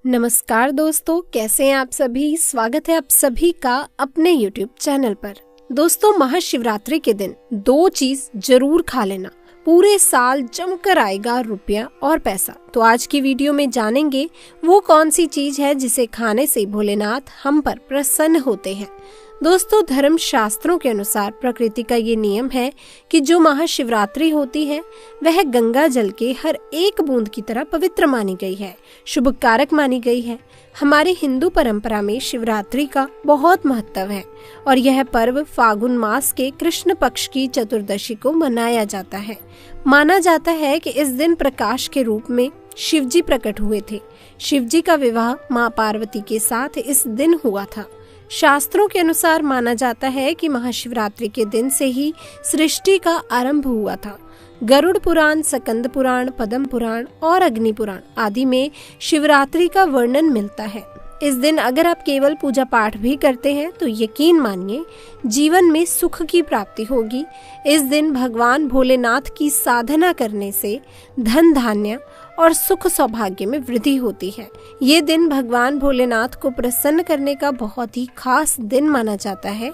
नमस्कार दोस्तों, कैसे हैं आप सभी। स्वागत है आप सभी का अपने YouTube चैनल पर। दोस्तों, महाशिवरात्रि के दिन 2 चीज जरूर खा लेना, पूरे साल जमकर आएगा रुपया और पैसा। तो आज की वीडियो में जानेंगे वो कौन सी चीज है जिसे खाने से भोलेनाथ हम पर प्रसन्न होते हैं। दोस्तों, धर्म शास्त्रों के अनुसार प्रकृति का ये नियम है कि जो महाशिवरात्रि होती है वह गंगा जल के हर एक बूंद की तरह पवित्र मानी गई है, शुभ कारक मानी गई है। हमारे हिंदू परंपरा में शिवरात्रि का बहुत महत्व है और यह पर्व फागुन मास के कृष्ण पक्ष की चतुर्दशी को मनाया जाता है। माना जाता है कि इस दिन प्रकाश के रूप में शिव जी प्रकट हुए थे। शिव जी का विवाह माँ पार्वती के साथ इस दिन हुआ था। शास्त्रों के अनुसार माना जाता है कि महाशिवरात्रि के दिन से ही सृष्टि का आरंभ हुआ था। गरुड़ पुराण, सकंद पुराण, पद्म पुराण और अग्नि पुराण आदि में शिवरात्रि का वर्णन मिलता है। इस दिन अगर आप केवल पूजा पाठ भी करते हैं तो यकीन मानिए जीवन में सुख की प्राप्ति होगी। इस दिन भगवान भोलेनाथ की साधना करने से धन धान्य और सुख सौभाग्य में वृद्धि होती है। ये दिन भगवान भोलेनाथ को प्रसन्न करने का बहुत ही खास दिन माना जाता है।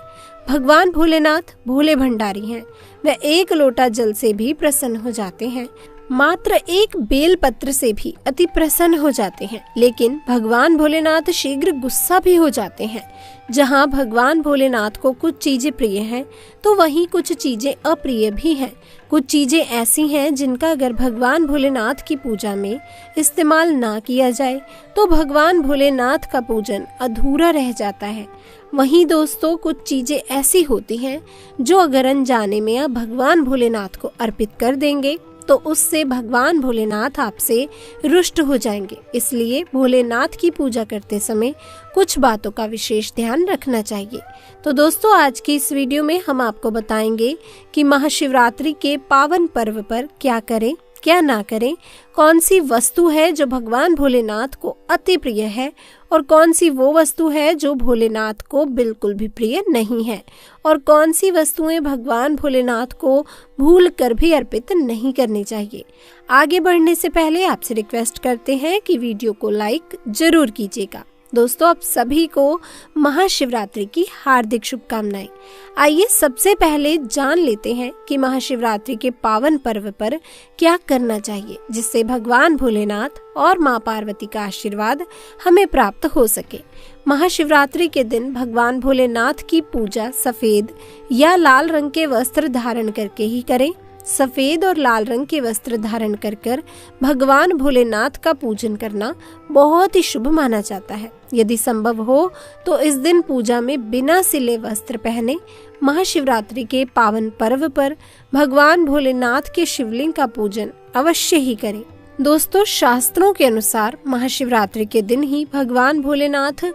भगवान भोलेनाथ भोले भंडारी हैं। वे 1 लोटा जल से भी प्रसन्न हो जाते हैं, मात्र 1 बेल पत्र से भी अति प्रसन्न हो जाते हैं। लेकिन भगवान भोलेनाथ शीघ्र गुस्सा भी हो जाते हैं। जहाँ भगवान भोलेनाथ को कुछ चीजें प्रिय हैं तो वहीं कुछ चीजें अप्रिय भी हैं। कुछ चीजें ऐसी हैं जिनका अगर भगवान भोलेनाथ की पूजा में इस्तेमाल ना किया जाए तो भगवान भोलेनाथ का पूजन अधूरा रह जाता है। वहीं दोस्तों, कुछ चीजें ऐसी होती हैं जो अगर अनजाने में आप भगवान भोलेनाथ को अर्पित कर देंगे तो उससे भगवान भोलेनाथ आपसे रुष्ट हो जाएंगे। इसलिए भोलेनाथ की पूजा करते समय कुछ बातों का विशेष ध्यान रखना चाहिए। तो दोस्तों, आज की इस वीडियो में हम आपको बताएंगे कि महाशिवरात्रि के पावन पर्व पर क्या करें, क्या ना करें, कौन सी वस्तु है जो भगवान भोलेनाथ को अति प्रिय है और कौन सी वो वस्तु है जो भोलेनाथ को बिल्कुल भी प्रिय नहीं है, और कौन सी वस्तुएं भगवान भोलेनाथ को भूल कर भी अर्पित नहीं करनी चाहिए। आगे बढ़ने से पहले आपसे रिक्वेस्ट करते हैं कि वीडियो को लाइक जरूर कीजिएगा। दोस्तों, आप सभी को महाशिवरात्रि की हार्दिक शुभकामनाएं। आइए सबसे पहले जान लेते हैं कि महाशिवरात्रि के पावन पर्व पर क्या करना चाहिए जिससे भगवान भोलेनाथ और माँ पार्वती का आशीर्वाद हमें प्राप्त हो सके। महाशिवरात्रि के दिन भगवान भोलेनाथ की पूजा सफेद या लाल रंग के वस्त्र धारण करके ही करें। सफेद और लाल रंग के वस्त्र धारण कर भगवान भोलेनाथ का पूजन करना बहुत ही शुभ माना जाता है। यदि संभव हो तो इस दिन पूजा में बिना सिले वस्त्र पहने महाशिवरात्रि के पावन पर्व पर भगवान भोलेनाथ के शिवलिंग का पूजन अवश्य ही करें। दोस्तों, शास्त्रों के अनुसार महाशिवरात्रि के दिन ही भगवान भोलेनाथ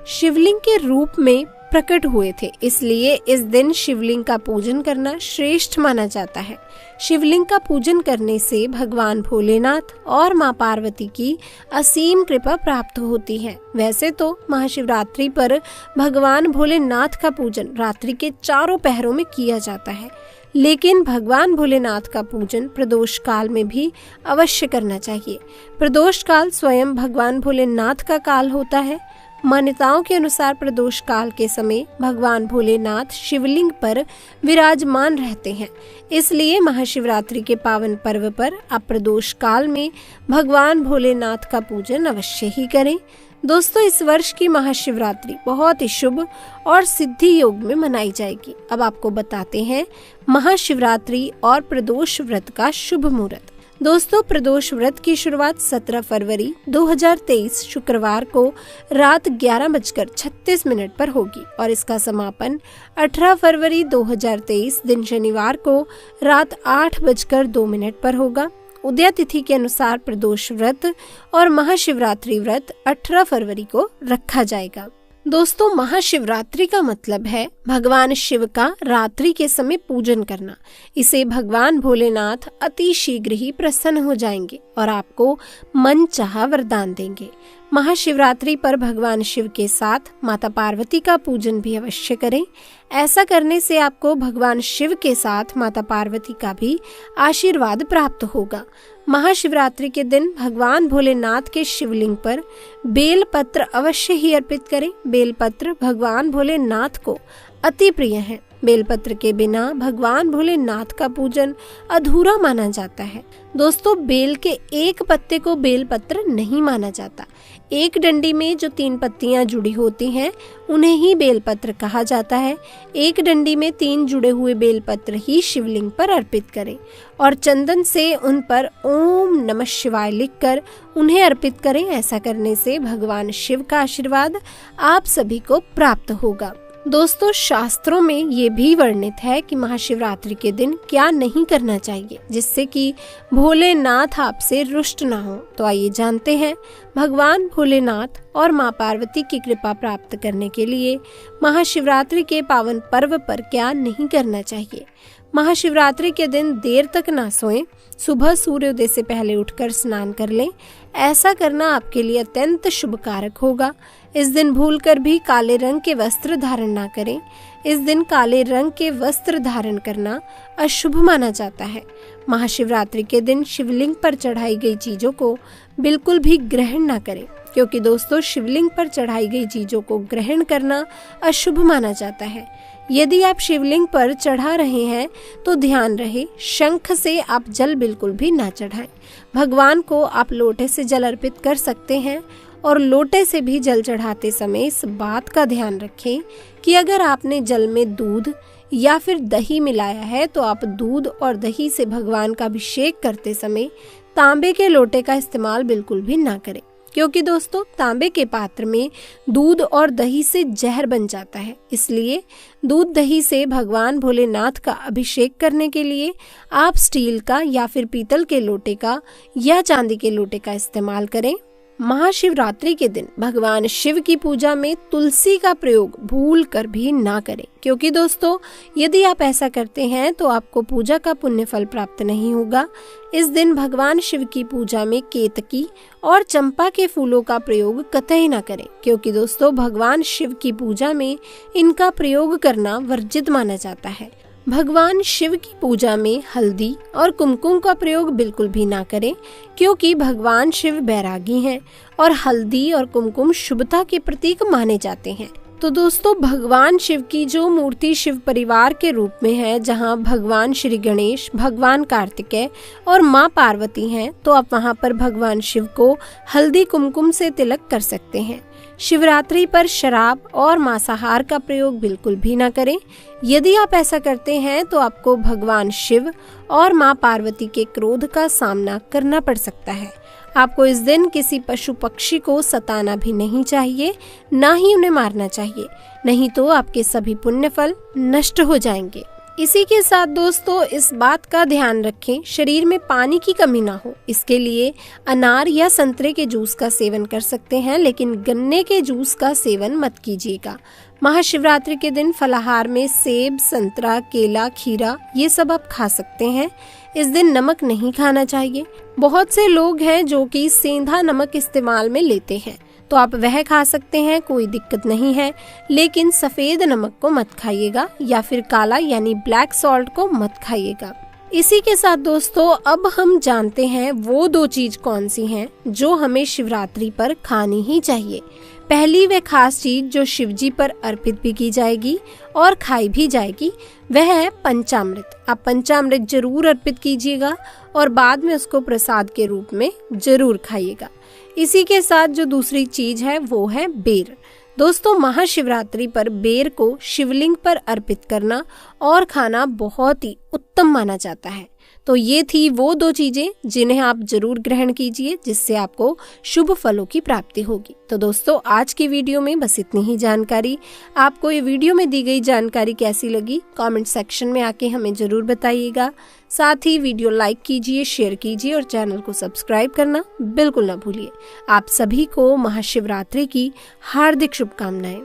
शिवलिंग के रूप में प्रकट हुए थे, इसलिए इस दिन शिवलिंग का पूजन करना श्रेष्ठ माना जाता है। शिवलिंग का पूजन करने से भगवान भोलेनाथ और माँ पार्वती की असीम कृपा प्राप्त होती है। वैसे तो महाशिवरात्रि पर भगवान भोलेनाथ का पूजन रात्रि के 4 पहरों में किया जाता है, लेकिन भगवान भोलेनाथ का पूजन प्रदोष काल में भी अवश्य करना चाहिए। प्रदोष काल स्वयं भगवान भोलेनाथ का काल होता है। मान्यताओं के अनुसार प्रदोष काल के समय भगवान भोलेनाथ शिवलिंग पर विराजमान रहते हैं, इसलिए महाशिवरात्रि के पावन पर्व पर आप प्रदोष काल में भगवान भोलेनाथ का पूजन अवश्य ही करें। दोस्तों, इस वर्ष की महाशिवरात्रि बहुत ही शुभ और सिद्धि योग में मनाई जाएगी। अब आपको बताते हैं महाशिवरात्रि और प्रदोष व्रत का शुभ मुहूर्त। दोस्तों, प्रदोष व्रत की शुरुआत 17 फरवरी 2023 शुक्रवार को रात 11:36 पर होगी और इसका समापन 18 फरवरी 2023 दिन शनिवार को रात 8:02 पर होगा। उदय तिथि के अनुसार प्रदोष व्रत और महाशिवरात्रि व्रत 18 फरवरी को रखा जाएगा। दोस्तों, महाशिवरात्रि का मतलब है भगवान शिव का रात्रि के समय पूजन करना। इसे भगवान भोलेनाथ अति शीघ्र ही प्रसन्न हो जाएंगे और आपको मन चाहा वरदान देंगे। महाशिवरात्रि पर भगवान शिव के साथ माता पार्वती का पूजन भी अवश्य करें। ऐसा करने से आपको भगवान शिव के साथ माता पार्वती का भी आशीर्वाद प्राप्त होगा। महाशिवरात्रि के दिन भगवान भोलेनाथ के शिवलिंग पर बेलपत्र अवश्य ही अर्पित करें। बेलपत्र भगवान भोलेनाथ को अति प्रिय है। बेलपत्र के बिना भगवान भोलेनाथ का पूजन अधूरा माना जाता है। दोस्तों, बेल के एक पत्ते को बेलपत्र नहीं माना जाता। एक डंडी में जो 3 पत्तियां जुड़ी होती हैं उन्हें ही बेलपत्र कहा जाता है। एक डंडी में 3 जुड़े हुए बेलपत्र ही शिवलिंग पर अर्पित करें और चंदन से उन पर ओम नमः शिवाय लिखकर उन्हें अर्पित करें। ऐसा करने से भगवान शिव का आशीर्वाद आप सभी को प्राप्त होगा। दोस्तों, शास्त्रों में ये भी वर्णित है कि महाशिवरात्रि के दिन क्या नहीं करना चाहिए जिससे कि भोलेनाथ आपसे रुष्ट ना हो। तो आइए जानते हैं भगवान भोलेनाथ और माँ पार्वती की कृपा प्राप्त करने के लिए महाशिवरात्रि के पावन पर्व पर क्या नहीं करना चाहिए। महाशिवरात्रि के दिन देर तक ना सोएं। सुबह सूर्योदय से पहले उठकर स्नान कर लें। ऐसा करना आपके लिए अत्यंत शुभ कारक होगा। इस दिन भूलकर भी काले रंग के वस्त्र धारण ना करें। इस दिन काले रंग के वस्त्र धारण करना अशुभ माना जाता है। महाशिवरात्रि के दिन शिवलिंग पर चढ़ाई गई चीजों को बिल्कुल भी ग्रहण ना करें, क्योंकि दोस्तों शिवलिंग पर चढ़ाई गई चीजों को ग्रहण करना अशुभ माना जाता है। यदि आप शिवलिंग पर चढ़ा रहे हैं तो ध्यान रहे शंख से आप जल बिल्कुल भी ना चढ़ाएं। भगवान को आप लोटे से जल अर्पित कर सकते हैं और लोटे से भी जल चढ़ाते समय इस बात का ध्यान रखें कि अगर आपने जल में दूध या फिर दही मिलाया है तो आप दूध और दही से भगवान का अभिषेक करते समय तांबे के लोटे का इस्तेमाल बिल्कुल भी ना करें, क्योंकि दोस्तों तांबे के पात्र में दूध और दही से जहर बन जाता है। इसलिए दूध दही से भगवान भोलेनाथ का अभिषेक करने के लिए आप स्टील का या फिर पीतल के लोटे का या चांदी के लोटे का इस्तेमाल करें। महाशिवरात्रि के दिन भगवान शिव की पूजा में तुलसी का प्रयोग भूल कर भी ना करें, क्योंकि दोस्तों यदि आप ऐसा करते हैं तो आपको पूजा का पुण्य फल प्राप्त नहीं होगा। इस दिन भगवान शिव की पूजा में केतकी और चंपा के फूलों का प्रयोग कतई ना करें, क्योंकि दोस्तों भगवान शिव की पूजा में इनका प्रयोग करना वर्जित माना जाता है। भगवान शिव की पूजा में हल्दी और कुमकुम का प्रयोग बिल्कुल भी ना करें, क्योंकि भगवान शिव बैरागी हैं और हल्दी और कुमकुम शुभता के प्रतीक माने जाते हैं। तो दोस्तों भगवान शिव की जो मूर्ति शिव परिवार के रूप में है, जहां भगवान श्री गणेश, भगवान कार्तिकेय और माँ पार्वती हैं, तो आप वहां पर भगवान शिव को हल्दी कुमकुम से तिलक कर सकते हैं। शिवरात्रि पर शराब और मांसाहार का प्रयोग बिल्कुल भी ना करें। यदि आप ऐसा करते हैं तो आपको भगवान शिव और माँ पार्वती के क्रोध का सामना करना पड़ सकता है। आपको इस दिन किसी पशु पक्षी को सताना भी नहीं चाहिए, ना ही उन्हें मारना चाहिए, नहीं तो आपके सभी पुण्य फल नष्ट हो जाएंगे। इसी के साथ दोस्तों इस बात का ध्यान रखें शरीर में पानी की कमी ना हो। इसके लिए अनार या संतरे के जूस का सेवन कर सकते हैं, लेकिन गन्ने के जूस का सेवन मत कीजिएगा। महाशिवरात्रि के दिन फलाहार में सेब, संतरा, केला, खीरा ये सब आप खा सकते हैं। इस दिन नमक नहीं खाना चाहिए। बहुत से लोग हैं जो कि सेंधा नमक इस्तेमाल में लेते हैं, तो आप वह खा सकते हैं, कोई दिक्कत नहीं है, लेकिन सफेद नमक को मत खाइएगा या फिर काला यानी ब्लैक सॉल्ट को मत खाइएगा। इसी के साथ दोस्तों अब हम जानते हैं वो 2 चीज कौन सी हैं जो हमें शिवरात्रि पर खानी ही चाहिए। पहली व खास चीज जो शिवजी पर अर्पित भी की जाएगी और खाई भी जाएगी वह है पंचामृत। आप पंचामृत जरूर अर्पित कीजिएगा और बाद में उसको प्रसाद के रूप में जरूर खाइएगा। इसी के साथ जो दूसरी चीज है वो है बेर। दोस्तों महाशिवरात्रि पर बेर को शिवलिंग पर अर्पित करना और खाना बहुत ही उत्तम माना जाता है। तो ये थी वो 2 चीजें जिन्हें आप जरूर ग्रहण कीजिए, जिससे आपको शुभ फलों की प्राप्ति होगी। तो दोस्तों आज की वीडियो में बस इतनी ही जानकारी। आपको ये वीडियो में दी गई जानकारी कैसी लगी कमेंट सेक्शन में आके हमें जरूर बताइएगा। साथ ही वीडियो लाइक कीजिए, शेयर कीजिए और चैनल को सब्सक्राइब करना बिल्कुल ना भूलिए। आप सभी को महाशिवरात्रि की हार्दिक शुभकामनाएं।